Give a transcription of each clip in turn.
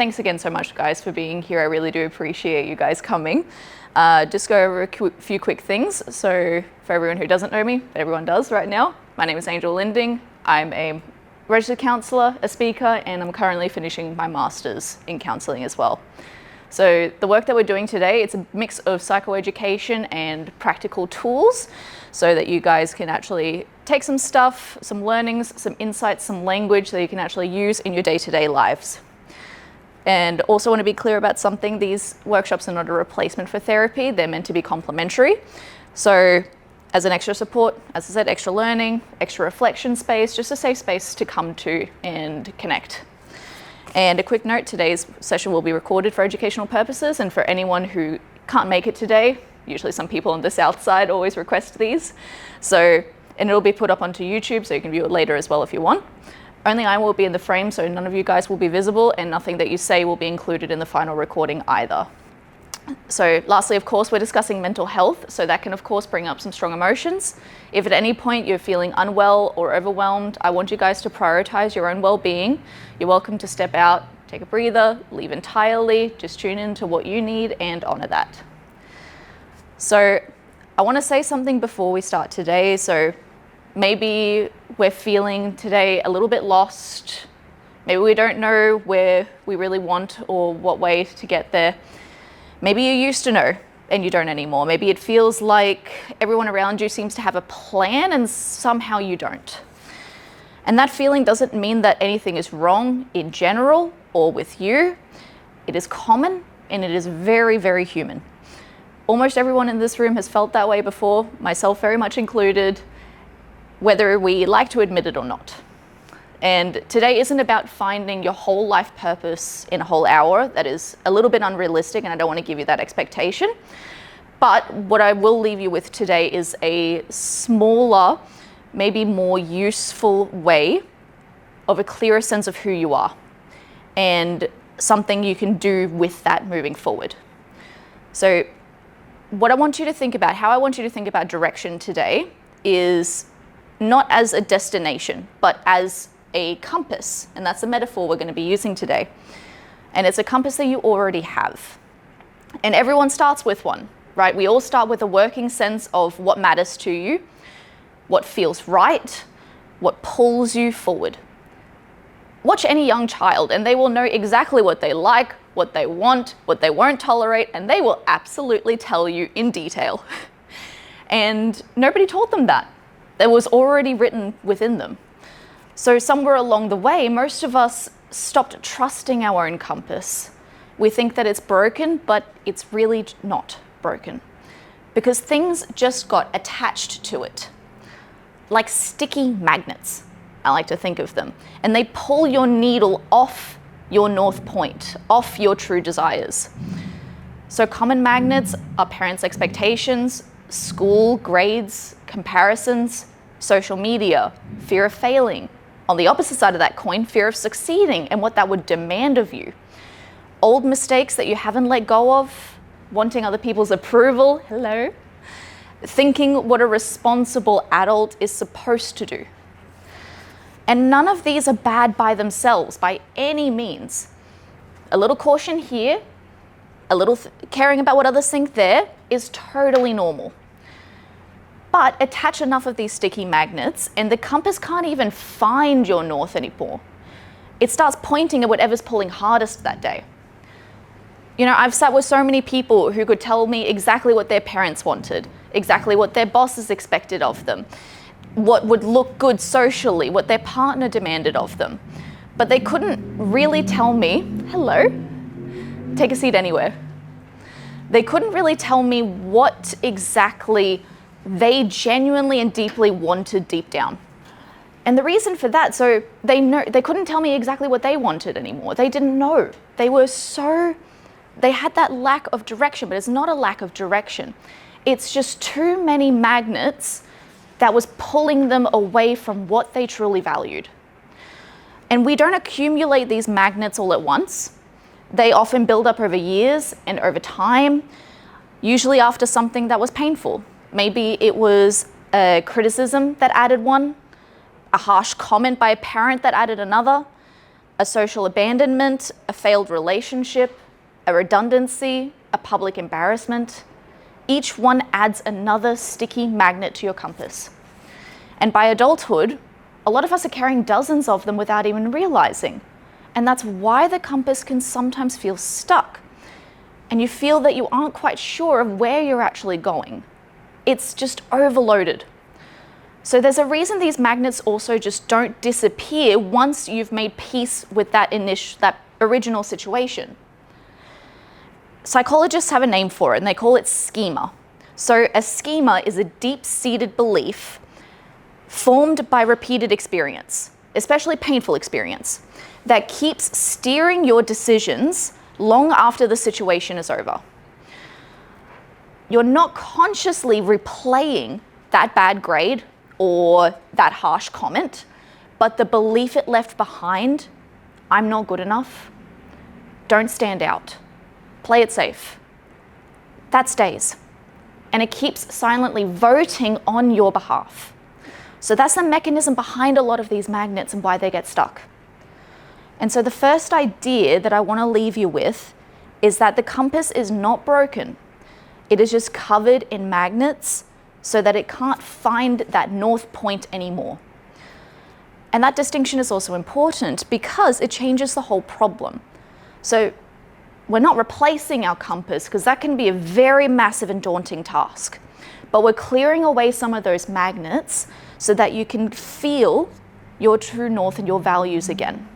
thanks again so much, guys, for being here. I really do appreciate you guys coming. Just go over a few quick things. So for everyone who doesn't know me, but everyone does right now, my name is Linding. I'm a registered counsellor, a speaker, and I'm currently finishing my master's in counselling as well. So the work that we're doing today, it's a mix of psychoeducation and practical tools so that you guys can actually take some stuff, some learnings, some insights, some language that you can actually use in your day-to-day lives. And also want to be clear about something, these workshops are not a replacement for therapy, they're meant to be complementary. So as an extra support, as I said, extra learning, extra reflection space, just a safe space to come to and connect. And a quick note, today's session will be recorded for educational purposes, and for anyone who can't make it today, usually some people on the south side always request these. And it'll be put up onto YouTube, so you can view it later as well if you want. Only I will be in the frame, so none of you guys will be visible, and nothing that you say will be included in the final recording either. So lastly, of course, we're discussing mental health, so that can of course bring up some strong emotions. If at any point you're feeling unwell or overwhelmed, I want you guys to prioritize your own well-being. You're welcome to step out, take a breather, leave entirely, just tune into what you need and honor that. So I want to say something before we start today. So maybe we're feeling today a little bit lost. Maybe we don't know where we really want or what way to get there. Maybe you used to know and you don't anymore. Maybe it feels like everyone around you seems to have a plan and somehow you don't. And that feeling doesn't mean that anything is wrong in general or with you. It is common and it is very, very human. Almost everyone in this room has felt that way before, myself very much included, whether we like to admit it or not. And today isn't about finding your whole life purpose in a whole hour. That is a little bit unrealistic, and I don't want to give you that expectation. But what I will leave you with today is a smaller, maybe more useful way of a clearer sense of who you are and something you can do with that moving forward. So what I want you to think about, how I want you to think about direction today is not as a destination, but as a compass, and that's a metaphor we're going to be using today. And it's a compass that you already have. And everyone starts with one, right? We all start with a working sense of what matters to you, what feels right, what pulls you forward. Watch any young child and they will know exactly what they like, what they want, what they won't tolerate, and they will absolutely tell you in detail. And nobody taught them that. That was already written within them. So somewhere along the way, most of us stopped trusting our own compass. We think that it's broken, but it's really not broken because things just got attached to it, like sticky magnets, I like to think of them, and they pull your needle off your north point, off your true desires. So common magnets are parents' expectations, school, grades, comparisons, social media, fear of failing. On the opposite side of that coin, fear of succeeding and what that would demand of you. Old mistakes that you haven't let go of, wanting other people's approval, hello. Thinking what a responsible adult is supposed to do. And none of these are bad by themselves, by any means. A little caution here, a little caring about what others think there is totally normal. But attach enough of these sticky magnets and the compass can't even find your north anymore. It starts pointing at whatever's pulling hardest that day. You know, I've sat with so many people who could tell me exactly what their parents wanted, exactly what their bosses expected of them, what would look good socially, what their partner demanded of them. But they couldn't really tell me, hello, take a seat anywhere. They couldn't really tell me what exactly they genuinely and deeply wanted deep down. And the reason for that, so they couldn't tell me exactly what they wanted anymore. They didn't know. They had that lack of direction, but it's not a lack of direction. It's just too many magnets that was pulling them away from what they truly valued. And we don't accumulate these magnets all at once. They often build up over years and over time, usually after something that was painful. Maybe it was a criticism that added one, a harsh comment by a parent that added another, a social abandonment, a failed relationship, a redundancy, a public embarrassment. Each one adds another sticky magnet to your compass. And by adulthood, a lot of us are carrying dozens of them without even realizing. And that's why the compass can sometimes feel stuck. And you feel that you aren't quite sure of where you're actually going. It's just overloaded. So there's a reason these magnets also just don't disappear once you've made peace with that original situation. Psychologists have a name for it, and they call it schema. So a schema is a deep-seated belief formed by repeated experience, especially painful experience, that keeps steering your decisions long after the situation is over. You're not consciously replaying that bad grade or that harsh comment, but the belief it left behind, I'm not good enough, don't stand out, play it safe, that stays. And it keeps silently voting on your behalf. So that's the mechanism behind a lot of these magnets and why they get stuck. And so the first idea that I want to leave you with is that the compass is not broken. It is just covered in magnets so that it can't find that north point anymore. And that distinction is also important because it changes the whole problem. So we're not replacing our compass, because that can be a very massive and daunting task. But we're clearing away some of those magnets so that you can feel your true north and your values again.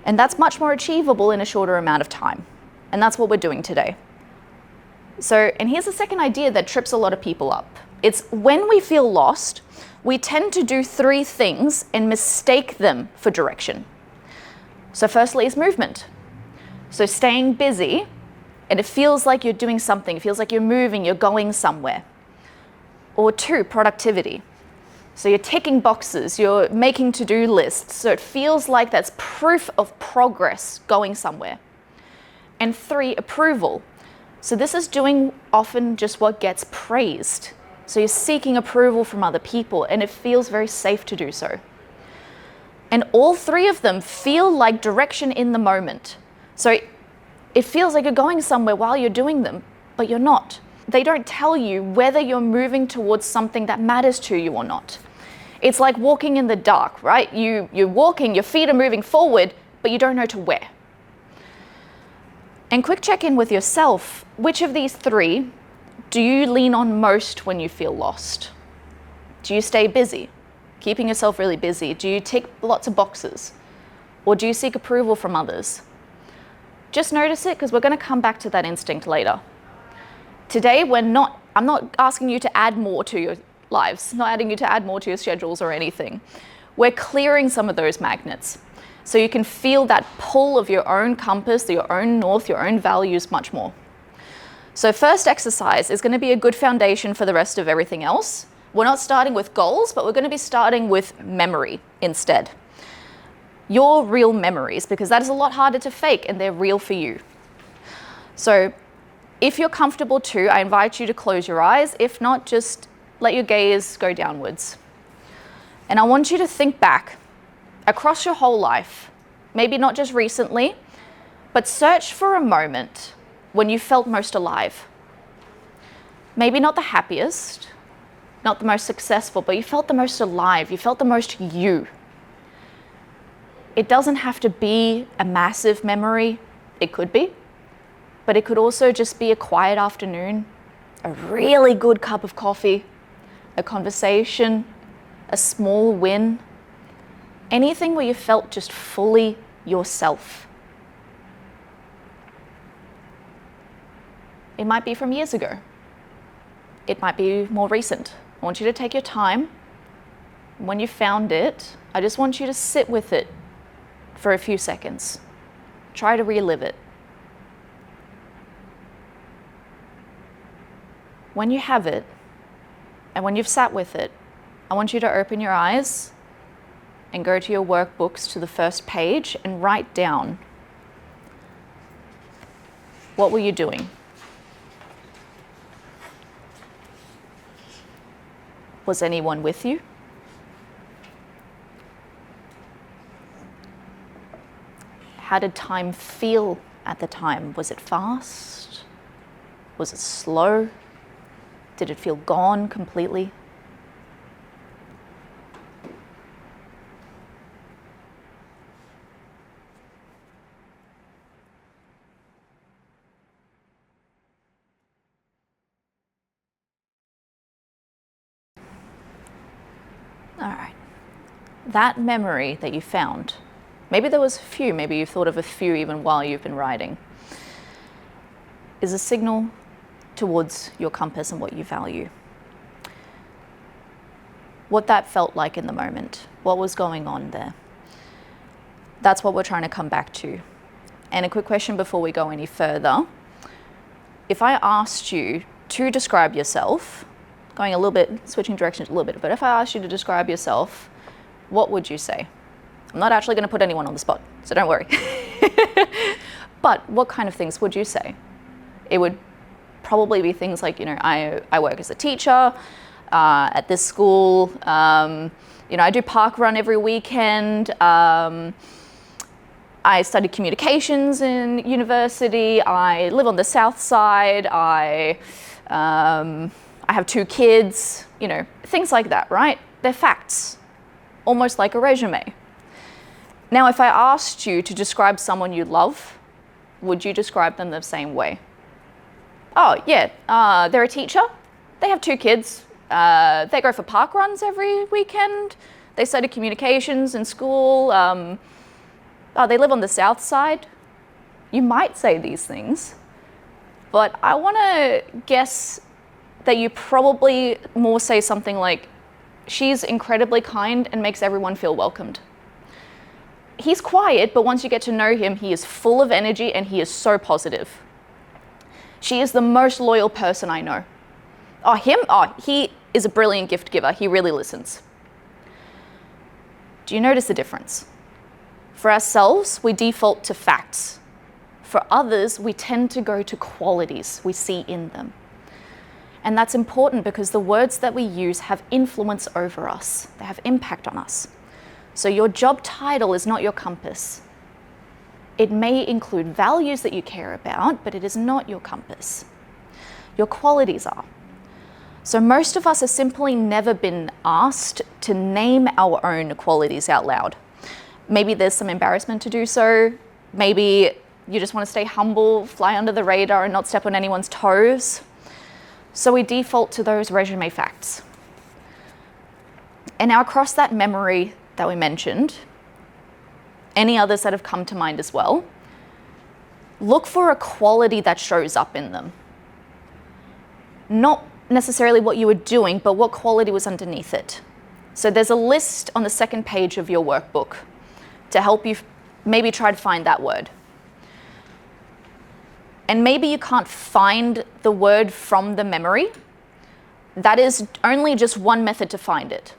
And that's much more achievable in a shorter amount of time. And that's what we're doing today. So, and here's the second idea that trips a lot of people up. It's when we feel lost, we tend to do three things and mistake them for direction. So firstly is movement. So staying busy, and it feels like you're doing something, it feels like you're moving, you're going somewhere. Or two, productivity. So you're ticking boxes, you're making to-do lists, so it feels like that's proof of progress going somewhere. And three, approval. So this is doing often just what gets praised. So you're seeking approval from other people, and it feels very safe to do so. And all three of them feel like direction in the moment. So it feels like you're going somewhere while you're doing them, but you're not. They don't tell you whether you're moving towards something that matters to you or not. It's like walking in the dark, right? You're walking, your feet are moving forward, but you don't know to where. And quick check-in with yourself. Which of these three do you lean on most when you feel lost? Do you stay busy, keeping yourself really busy? Do you tick lots of boxes? Or do you seek approval from others? Just notice it, because we're going to come back to that instinct later. Today, I'm not asking you to add more to your lives, not adding you to add more to your schedules or anything. We're clearing some of those magnets so you can feel that pull of your own compass, your own north, your own values much more. So first exercise is going to be a good foundation for the rest of everything else. We're not starting with goals, but we're going to be starting with memory instead. Your real memories, because that is a lot harder to fake and they're real for you. So if you're comfortable too, I invite you to close your eyes. If not, just let your gaze go downwards. And I want you to think back across your whole life, maybe not just recently, but search for a moment when you felt most alive. Maybe not the happiest, not the most successful, but you felt the most alive, you felt the most you. It doesn't have to be a massive memory. It could be, but it could also just be a quiet afternoon, a really good cup of coffee, a conversation, a small win, anything where you felt just fully yourself. It might be from years ago. It might be more recent. I want you to take your time. When you found it, I just want you to sit with it for a few seconds. Try to relive it. When you have it, and when you've sat with it, I want you to open your eyes and go to your workbooks to the first page and write down, what were you doing? Was anyone with you? How did time feel at the time? Was it fast? Was it slow? Did it feel gone completely? All right. That memory that you found, maybe there was a few, maybe you've thought of a few even while you've been writing, is a signal towards your compass and what you value. What that felt like in the moment, what was going on there. That's what we're trying to come back to. And a quick question before we go any further. If I asked you to describe yourself, going a little bit, switching directions a little bit, but if I asked you to describe yourself, what would you say? I'm not actually going to put anyone on the spot, so don't worry. But what kind of things would you say? It would probably be things like, I work as a teacher at this school. I do park run every weekend. I studied communications in university. I live on the south side. I have 2 kids, things like that, right? They're facts, almost like a resume. Now, if I asked you to describe someone you love, would you describe them the same way? Oh, yeah, they're a teacher. They have 2 kids. They go for park runs every weekend. They study communications in school. They live on the south side. You might say these things, but I want to guess that you probably more say something like, she's incredibly kind and makes everyone feel welcomed. He's quiet, but once you get to know him, he is full of energy and he is so positive. She is the most loyal person I know. He is a brilliant gift giver. He really listens. Do you notice the difference? For ourselves, we default to facts. For others, we tend to go to qualities we see in them. And that's important because the words that we use have influence over us. They have impact on us. So your job title is not your compass. It may include values that you care about, but it is not your compass. Your qualities are. So most of us have simply never been asked to name our own qualities out loud. Maybe there's some embarrassment to do so. Maybe you just want to stay humble, fly under the radar and not step on anyone's toes. So we default to those resume facts. And now across that memory that we mentioned, any others that have come to mind as well, look for a quality that shows up in them. Not necessarily what you were doing, but what quality was underneath it. So there's a list on the second page of your workbook to help you maybe try to find that word. And maybe you can't find the word from the memory. That is only just one method to find it.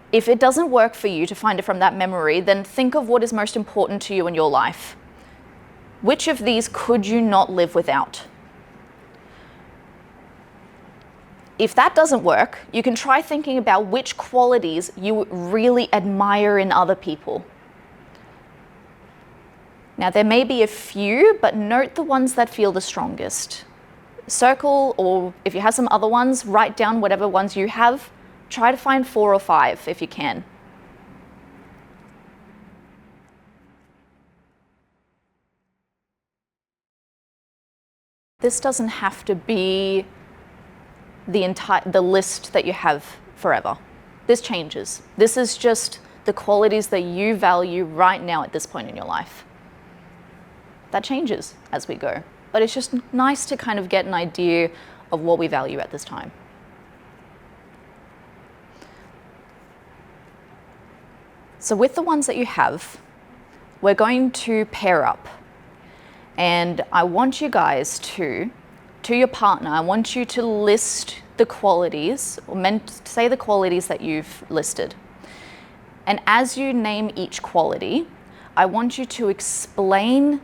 If it doesn't work for you to find it from that memory, then think of what is most important to you in your life. Which of these could you not live without? If that doesn't work, you can try thinking about which qualities you really admire in other people. Now, there may be a few, but note the ones that feel the strongest. Circle, or if you have some other ones, write down whatever ones you have. Try to find 4 or 5 if you can. This doesn't have to be the list that you have forever. This changes. This is just the qualities that you value right now at this point in your life. That changes as we go, but it's just nice to kind of get an idea of what we value at this time. So with the ones that you have, we're going to pair up, and I want you guys to your partner, I want you to list the qualities, or say the qualities that you've listed. And as you name each quality, I want you to explain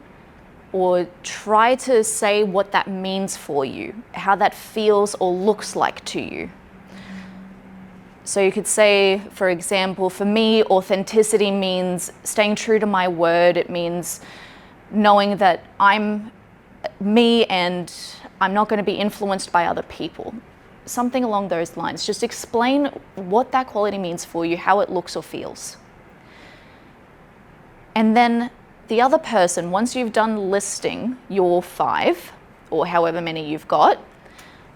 or try to say what that means for you, how that feels or looks like to you. So you could say, for example, for me, authenticity means staying true to my word. It means knowing that I'm me and I'm not going to be influenced by other people. Something along those lines. Just explain what that quality means for you, how it looks or feels. And then the other person, once you've done listing your 5, or however many you've got,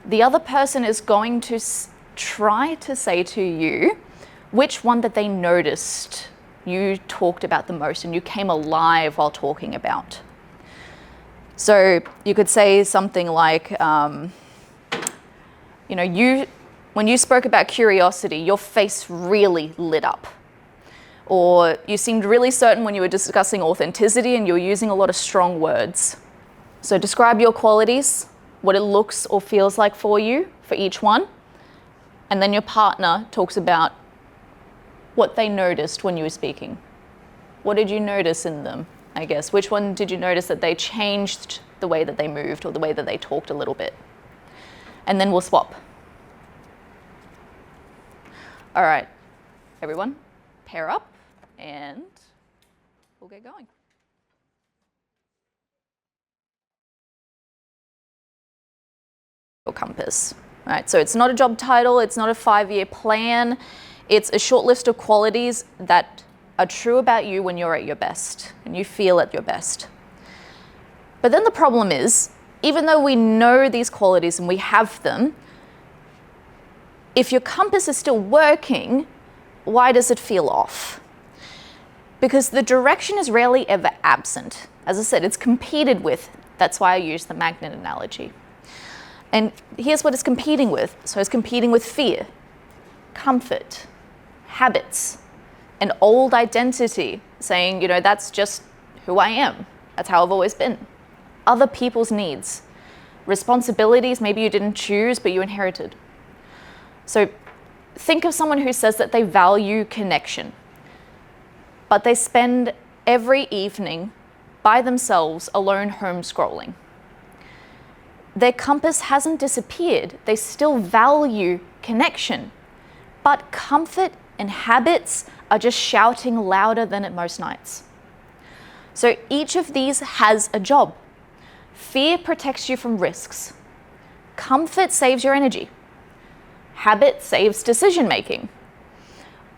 the other person is going to try to say to you which one that they noticed you talked about the most and you came alive while talking about. So you could say something like, when you spoke about curiosity, your face really lit up. Or you seemed really certain when you were discussing authenticity and you were using a lot of strong words. So describe your qualities, what it looks or feels like for you for each one. And then your partner talks about what they noticed when you were speaking. What did you notice in them, I guess? Which one did you notice that they changed the way that they moved or the way that they talked a little bit? And then we'll swap. All right, everyone, pair up and we'll get going. Your compass, right? So it's not a job title, it's not a 5-year plan, it's a short list of qualities that are true about you when you're at your best and you feel at your best. But then the problem is, even though we know these qualities and we have them, if your compass is still working, why does it feel off? Because the direction is rarely ever absent. As I said, it's competed with. That's why I use the magnet analogy. And here's what it's competing with. So it's competing with fear, comfort, habits, an old identity, saying, that's just who I am. That's how I've always been. Other people's needs, responsibilities maybe you didn't choose, but you inherited. So think of someone who says that they value connection, but they spend every evening by themselves alone home scrolling. Their compass hasn't disappeared. They still value connection, but comfort and habits are just shouting louder than at most nights. So each of these has a job. Fear protects you from risks. Comfort saves your energy. Habit saves decision making.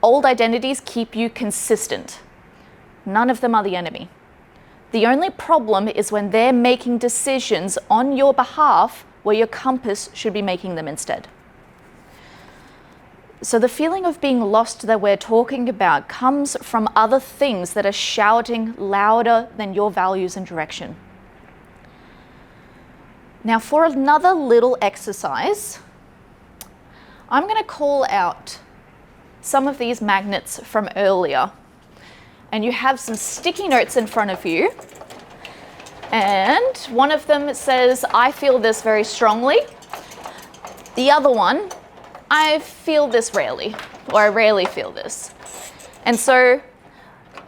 Old identities keep you consistent. None of them are the enemy. The only problem is when they're making decisions on your behalf where your compass should be making them instead. So the feeling of being lost that we're talking about comes from other things that are shouting louder than your values and direction. Now for another little exercise, I'm going to call out some of these magnets from earlier. And you have some sticky notes in front of you. And one of them says, I feel this very strongly. The other one, I feel this rarely, or I rarely feel this. And so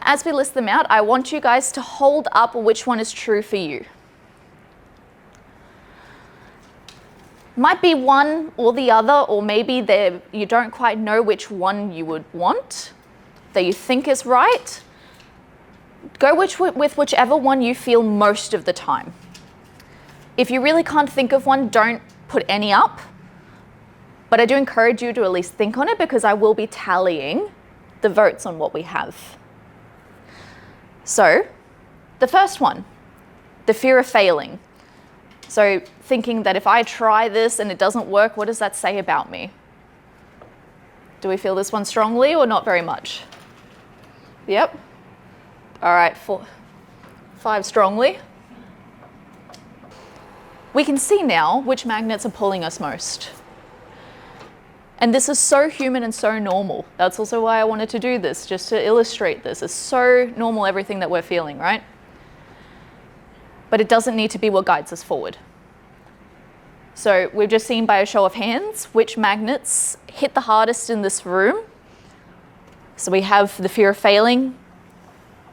as we list them out, I want you guys to hold up which one is true for you. Might be one or the other, or maybe you don't quite know which one you would want, that you think is right. Go with whichever one you feel most of the time. If you really can't think of one, don't put any up. But I do encourage you to at least think on it because I will be tallying the votes on what we have. So, the first one, the fear of failing. So thinking that if I try this and it doesn't work, what does that say about me? Do we feel this one strongly or not very much? Yep. All right, 5 strongly. We can see now which magnets are pulling us most. And this is so human and so normal. That's also why I wanted to do this, just to illustrate this. It's so normal, everything that we're feeling, right? But it doesn't need to be what guides us forward. So we've just seen by a show of hands which magnets hit the hardest in this room. So we have the fear of failing,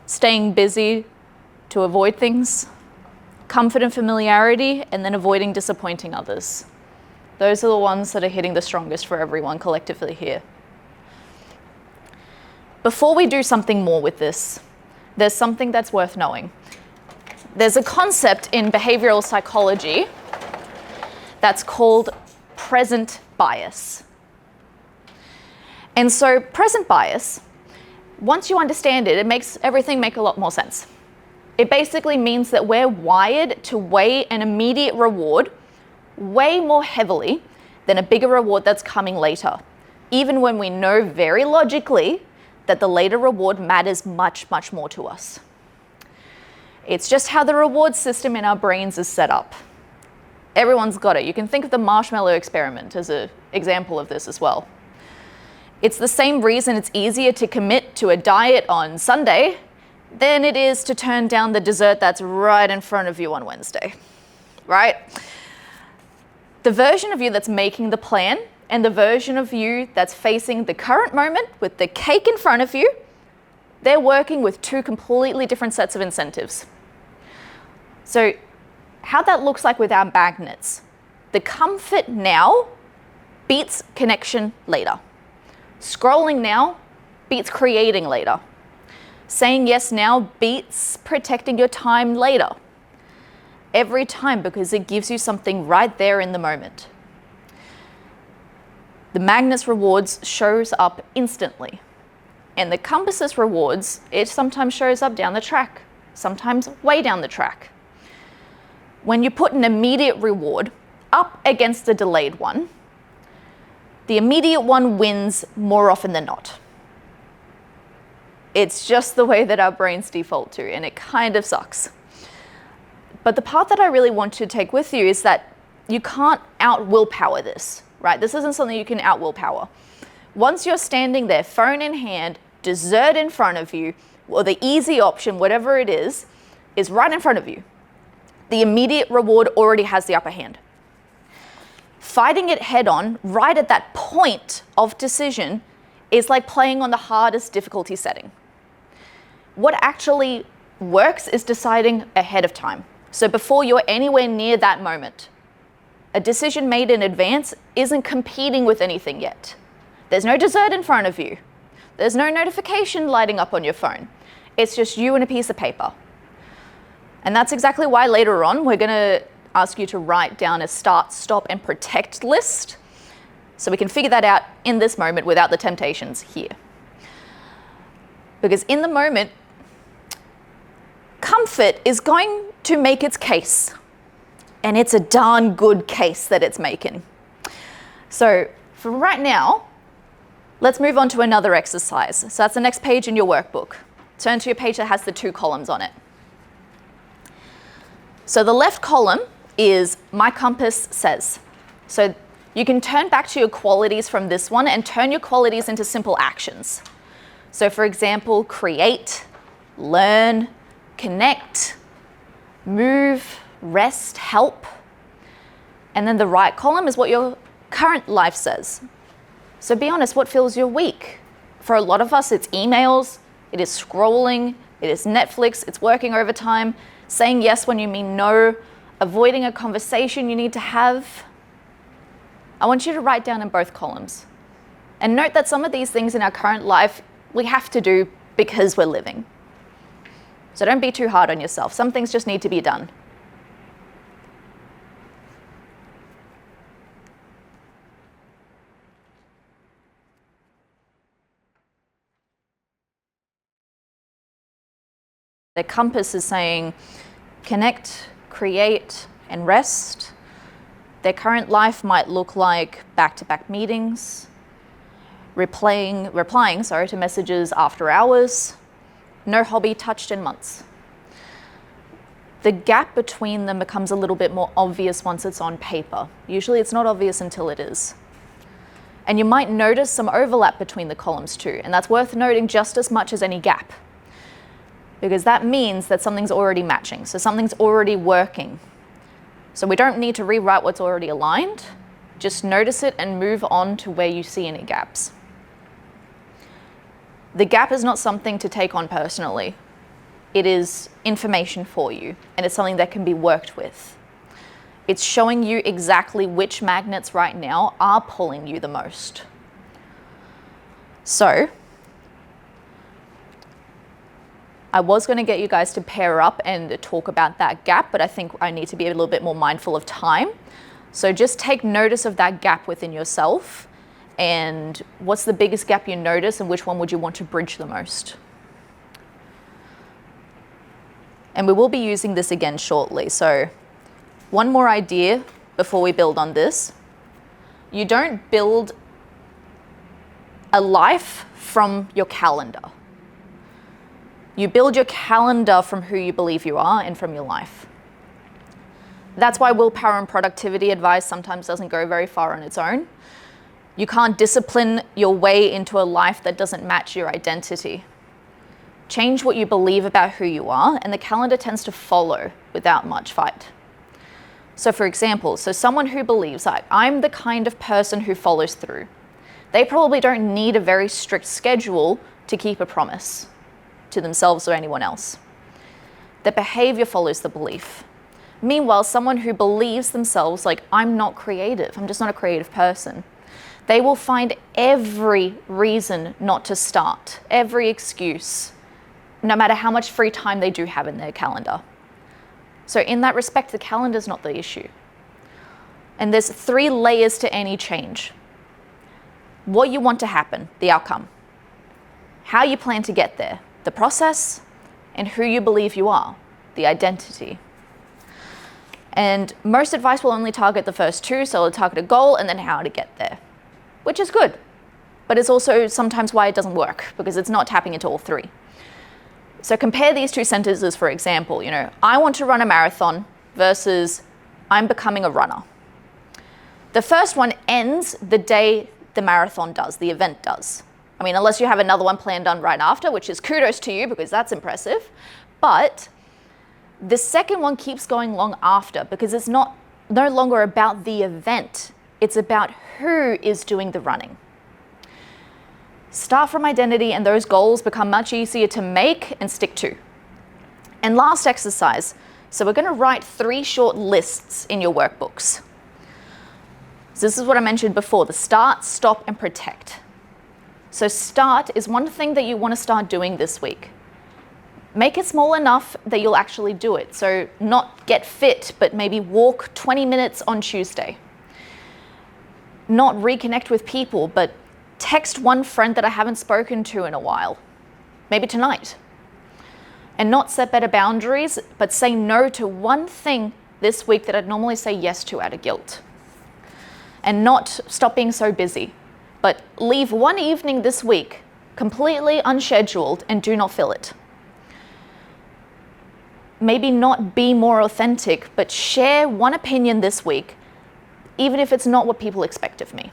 staying busy to avoid things, comfort and familiarity, and then avoiding disappointing others. Those are the ones that are hitting the strongest for everyone collectively here. Before we do something more with this, there's something that's worth knowing. There's a concept in behavioral psychology that's called present bias. And so present bias, once you understand it, it makes everything make a lot more sense. It basically means that we're wired to weigh an immediate reward way more heavily than a bigger reward that's coming later, even when we know very logically that the later reward matters much, much more to us. It's just how the reward system in our brains is set up. Everyone's got it. You can think of the marshmallow experiment as an example of this as well. It's the same reason it's easier to commit to a diet on Sunday than it is to turn down the dessert that's right in front of you on Wednesday, right? The version of you that's making the plan and the version of you that's facing the current moment with the cake in front of you, they're working with two completely different sets of incentives. So how that looks like with our magnets, the comfort now beats connection later. Scrolling now beats creating later. Saying yes now beats protecting your time later. Every time, because it gives you something right there in the moment. The magnet's rewards shows up instantly. And the compass's rewards, it sometimes shows up down the track, sometimes way down the track. When you put an immediate reward up against a delayed one, the immediate one wins more often than not. It's just the way that our brains default to, and it kind of sucks. But the part that I really want to take with you is that you can't out-willpower this, right? This isn't something you can out-willpower. Once you're standing there, phone in hand, dessert in front of you, or the easy option, whatever it is right in front of you. The immediate reward already has the upper hand. Fighting it head on, right at that point of decision, is like playing on the hardest difficulty setting. What actually works is deciding ahead of time. So before you're anywhere near that moment, a decision made in advance isn't competing with anything yet. There's no dessert in front of you. There's no notification lighting up on your phone. It's just you and a piece of paper. And that's exactly why later on we're going to ask you to write down a start, stop, and protect list so we can figure that out in this moment without the temptations here. Because in the moment, comfort is going to make its case. And it's a darn good case that it's making. So for right now, let's move on to another exercise. So that's the next page in your workbook. Turn to your page that has the 2 columns on it. So the left column is my compass says. So you can turn back to your qualities from this one and turn your qualities into simple actions. So for example, create, learn, connect, move, rest, help. And then the right column is what your current life says. So be honest, what fills your week? For a lot of us, it's emails, it is scrolling, it is Netflix, it's working overtime, saying yes when you mean no, avoiding a conversation you need to have. I want you to write down in both columns. And note that some of these things in our current life, we have to do because we're living. So don't be too hard on yourself. Some things just need to be done. The compass is saying connect, create, and rest. Their current life might look like back-to-back meetings, replying to messages after hours, no hobby touched in months. The gap between them becomes a little bit more obvious once it's on paper. Usually it's not obvious until it is. And you might notice some overlap between the columns too, and that's worth noting just as much as any gap, because that means that something's already matching, so something's already working. So we don't need to rewrite what's already aligned, just notice it and move on to where you see any gaps. The gap is not something to take on personally. It is information for you, and it's something that can be worked with. It's showing you exactly which magnets right now are pulling you the most. So, I was going to get you guys to pair up and talk about that gap, but I think I need to be a little bit more mindful of time. So just take notice of that gap within yourself, and what's the biggest gap you notice and which one would you want to bridge the most? And we will be using this again shortly. So one more idea before we build on this. You don't build a life from your calendar. You build your calendar from who you believe you are and from your life. That's why willpower and productivity advice sometimes doesn't go very far on its own. You can't discipline your way into a life that doesn't match your identity. Change what you believe about who you are, and the calendar tends to follow without much fight. So for example, someone who believes like, I'm the kind of person who follows through. They probably don't need a very strict schedule to keep a promise to themselves or anyone else. The behavior follows the belief. Meanwhile, someone who believes themselves like, I'm not creative, I'm just not a creative person, they will find every reason not to start, every excuse, no matter how much free time they do have in their calendar. So in that respect, the calendar is not the issue. And there's 3 layers to any change. What you want to happen, the outcome. How you plan to get there, the process, and who you believe you are, the identity. And most advice will only target the first 2, so it'll target a goal and then how to get there, which is good. But it's also sometimes why it doesn't work, because it's not tapping into all 3. So compare these 2 sentences, for example, I want to run a marathon versus I'm becoming a runner. The first one ends the day the marathon does, the event does. I mean, unless you have another one planned on right after, which is kudos to you because that's impressive. But the second one keeps going long after because it's no longer about the event. It's about who is doing the running. Start from identity, and those goals become much easier to make and stick to. And last exercise. So we're going to write 3 short lists in your workbooks. So this is what I mentioned before, the start, stop, and protect. So start is one thing that you want to start doing this week. Make it small enough that you'll actually do it. So not get fit, but maybe walk 20 minutes on Tuesday. Not reconnect with people, but text one friend that I haven't spoken to in a while, maybe tonight. And not set better boundaries, but say no to one thing this week that I'd normally say yes to out of guilt. And not stop being so busy, but leave one evening this week completely unscheduled and do not fill it. Maybe not be more authentic, but share one opinion this week, even if it's not what people expect of me.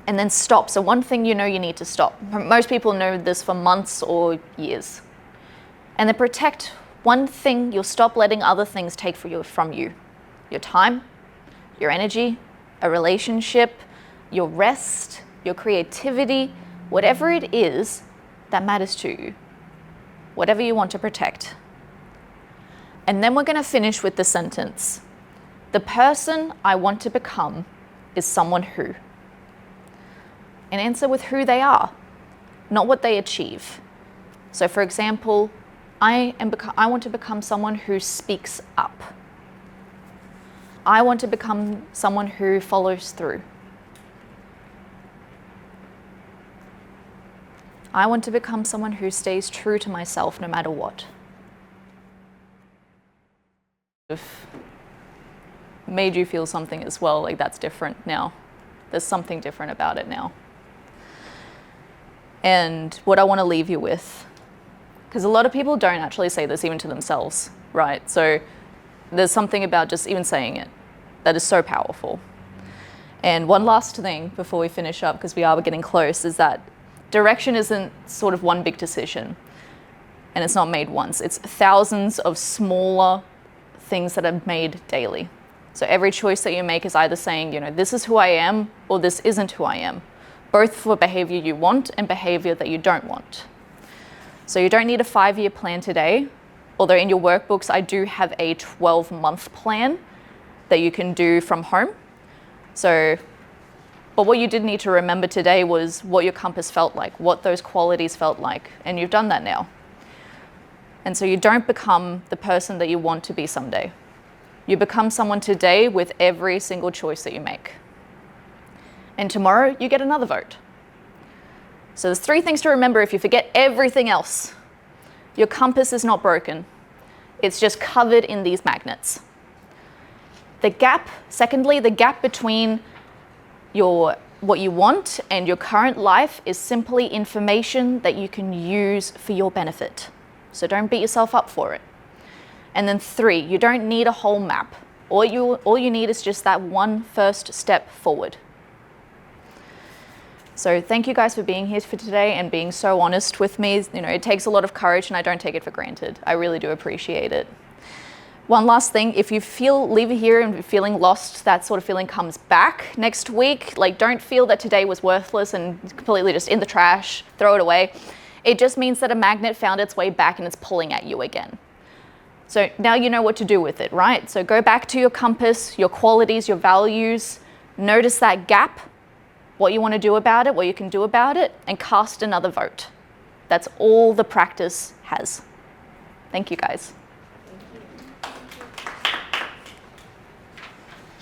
And then stop. So one thing you need to stop. Most people know this for months or years. And then protect one thing you'll stop letting other things take from you. Your time, your energy, a relationship, your rest, your creativity, whatever it is that matters to you. Whatever you want to protect. And then we're going to finish with the sentence. The person I want to become is someone who. And answer with who they are, not what they achieve. So for example, I want to become someone who speaks up. I want to become someone who follows through. I want to become someone who stays true to myself no matter what. If made you feel something as well, like that's different now. There's something different about it now. And what I want to leave you with, because a lot of people don't actually say this even to themselves, right? So there's something about just even saying it that is so powerful. And one last thing before we finish up, because we are getting close, is that direction isn't sort of one big decision, and it's not made once. It's thousands of smaller things that are made daily. So every choice that you make is either saying, this is who I am, or this isn't who I am, both for behavior you want and behavior that you don't want. So you don't need a 5-year plan today, although in your workbooks, I do have a 12-month plan that you can do from home. So But what you did need to remember today was what your compass felt like, what those qualities felt like, and you've done that now. And so you don't become the person that you want to be someday. You become someone today with every single choice that you make. And tomorrow you get another vote. So there's 3 things to remember if you forget everything else. Your compass is not broken. It's just covered in these magnets. Secondly, the gap between what you want and your current life is simply information that you can use for your benefit. So don't beat yourself up for it. And then 3, you don't need a whole map. All you need is just that one first step forward. So thank you guys for being here for today and being so honest with me. You know, it takes a lot of courage and I don't take it for granted. I really do appreciate it. One last thing, if you leave here and feeling lost, that sort of feeling comes back next week. Like, don't feel that today was worthless and completely just in the trash, throw it away. It just means that a magnet found its way back and it's pulling at you again. So now you know what to do with it, right? So go back to your compass, your qualities, your values, notice that gap, what you want to do about it, what you can do about it, and cast another vote. That's all the practice has. Thank you guys.